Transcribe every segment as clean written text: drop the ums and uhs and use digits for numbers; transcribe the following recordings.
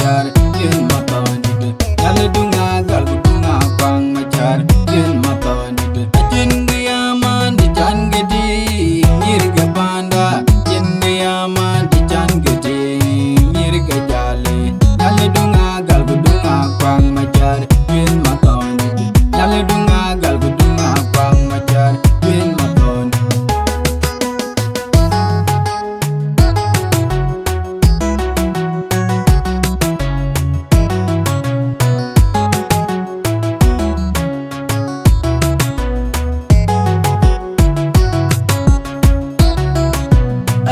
machar yen matonit yale dunga gal dunga kwang machar yen matonit ajin yaman di jan gedi mirga banda yen yaman di jan gedi mirga jale yale dunga gal dunga kwang machar yen matonit yale dunga gal dunga kwang machar yen matonit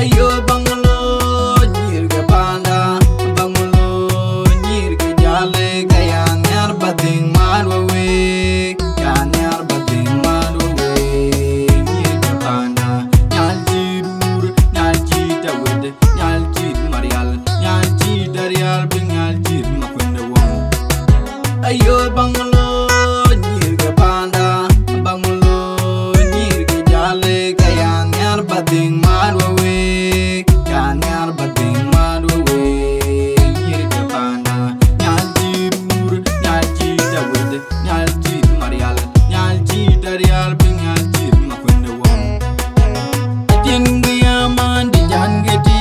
ayo bangulo nyirga banda bangulo nyirga jale gaya nyar bading marwe ya nyar bading marwe nyirga banda nyal jirur nyal jitawed nyal jit marial nyal jit darial bingal jit makwenda wong ayo bangulo nyirga banda bangulo nyirga jale gaya nyar bading marwe nyar bading marwe nyirga banda nyal jirur nyal jitawed nyal jit marial nyal jit darial bingal jit makwenda wong jinga yaman di jan gedi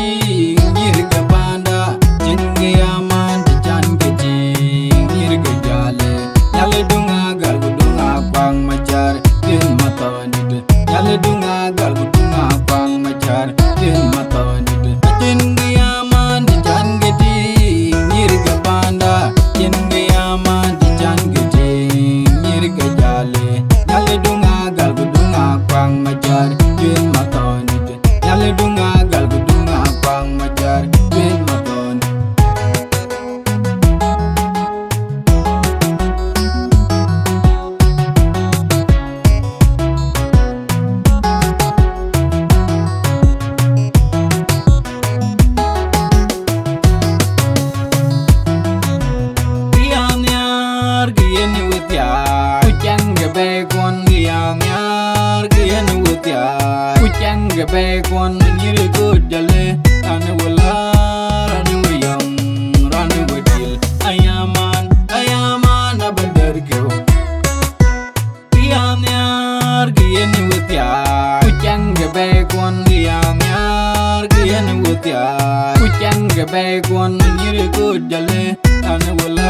nyirga banda jinga yaman di jan gedi nyirga jale yale dunga gal dunga kwang machar yen matonit yale dunga gal dunga kwang machar yen matonit jinga yaman di jan gedi nyirga banda jinga yaman di jan gedi nyirga jale yale dunga gal dunga kwang machar yen matonit yale dunga gal dunga kwang machar yen matonit Gianyar gieni witya kucanga bekon gianyar gieni witya kucanga bekon nyiri gudale ane wala rani wiyam rani wadil ayaman abadergo Gianyar gieni witya kucanga bekon gianyar gieni witya kucanga bekon nyiri gudale ane wala